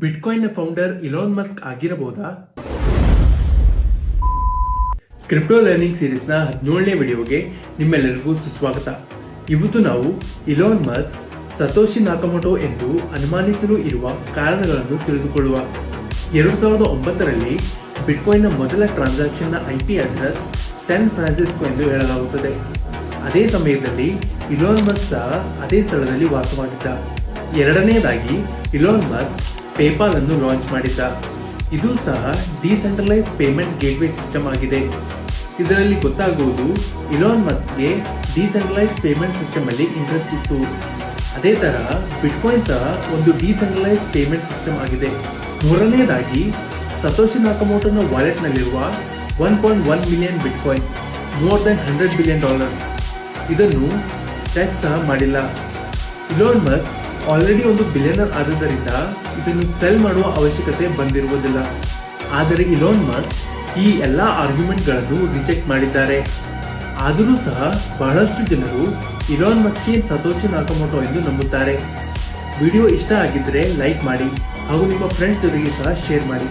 Bitcoin founder Elon Musk ಆಗಿರಬಹುದಾ? Crypto learning ಸೀರೀಸ್ನ 17ನೇ ವಿಡಿಯೋಗೆ ನಿಮ್ಮೆಲ್ಲರಿಗೂ ಸುಸ್ವಾಗತ. ಇವತ್ತು ನಾವು ಇಲಾನ್ ಮಸ್ಕ್ ಸತೋಶಿ ನಾಕಮೋಟೋ ಎಂದು ಅನುಮಾನಿಸಲು ಇರುವ ಕಾರಣಗಳನ್ನು ತಿಳಿದುಕೊಳ್ಳುವ. 2009ರಲ್ಲಿ ಬಿಟ್ಕಾಯಿನ್ನ ಮೊದಲ ಟ್ರಾನ್ಸಾಕ್ಷನ್ನ IP ಅಡ್ರೆಸ್ ಸ್ಯಾನ್ ಫ್ರಾನ್ಸಿಸ್ಕೋ ಎಂದು ಹೇಳಲಾಗುತ್ತದೆ. ಅದೇ ಸಮಯದಲ್ಲಿ ಇಲಾನ್ ಮಸ್ಕ್ ಸಹ ಅದೇ ಸ್ಥಳದಲ್ಲಿ ವಾಸವಾಗಿದ್ದ. ಎರಡನೆಯದಾಗಿ ಇಲಾನ್ ಮಸ್ಕ್ ಪೇಪಾಲ್ ಅನ್ನು ಲಾಂಚ್ ಮಾಡಿದ್ದ. ಇದು ಸಹ ಡಿಸೆಂಟ್ರಲೈಸ್ ಪೇಮೆಂಟ್ ಗೇಟ್ವೇ ಸಿಸ್ಟಮ್ ಆಗಿದೆ. ಇದರಲ್ಲಿ ಗೊತ್ತಾಗುವುದು ಇಲಾನ್ ಮಸ್ಕ್ಗೆ ಡಿಸೆಂಟ್ರಲೈಸ್ ಪೇಮೆಂಟ್ ಸಿಸ್ಟಮ್ ಅಲ್ಲಿ ಇಂಟ್ರೆಸ್ಟ್ ಇತ್ತು. ಅದೇ ತರಹ ಬಿಟ್ಕಾಯಿನ್ ಸಹ ಒಂದು ಡಿಸೆಂಟ್ರಲೈಸ್ ಪೇಮೆಂಟ್ ಸಿಸ್ಟಮ್ ಆಗಿದೆ. ಮೂರನೆಯದಾಗಿ ಸತೋಶಿ ನಾಕಮೋಟೋನ ವಾಲೆಟ್ನಲ್ಲಿರುವ 1.1 million bitcoin, more than $100 billion. ಇದನ್ನು ಟ್ಯಾಕ್ಸ್ ಸಹ ಮಾಡಿಲ್ಲ. ಇಲಾನ್ ಮಸ್ಕ್ ಆಲ್ರೆಡಿ ಒಂದು ಬಿಲಿಯನರ್ ಆದುದರಿಂದ ಇದನ್ನು ಸೆಲ್ ಮಾಡುವ ಅವಶ್ಯಕತೆ ಬಂದಿರುವುದಿಲ್ಲ. ಆದರೆ ಇಲಾನ್ ಮಸ್ಕ್ ಈ ಎಲ್ಲ ಆರ್ಗ್ಯುಮೆಂಟ್ಗಳನ್ನು ರಿಜೆಕ್ಟ್ ಮಾಡಿದ್ದಾರೆ. ಆದರೂ ಸಹ ಬಹಳಷ್ಟು ಜನರು ಇಲಾನ್ ಮಸ್ಕ್ ಸತೋಶಿ ನಾಕಮೋಟೋ ಎಂದು ನಂಬುತ್ತಾರೆ. ವಿಡಿಯೋ ಇಷ್ಟ ಆಗಿದ್ದರೆ ಲೈಕ್ ಮಾಡಿ ಹಾಗೂ ನಿಮ್ಮ ಫ್ರೆಂಡ್ಸ್ ಜೊತೆಗೆ ಸಹ ಶೇರ್ ಮಾಡಿ.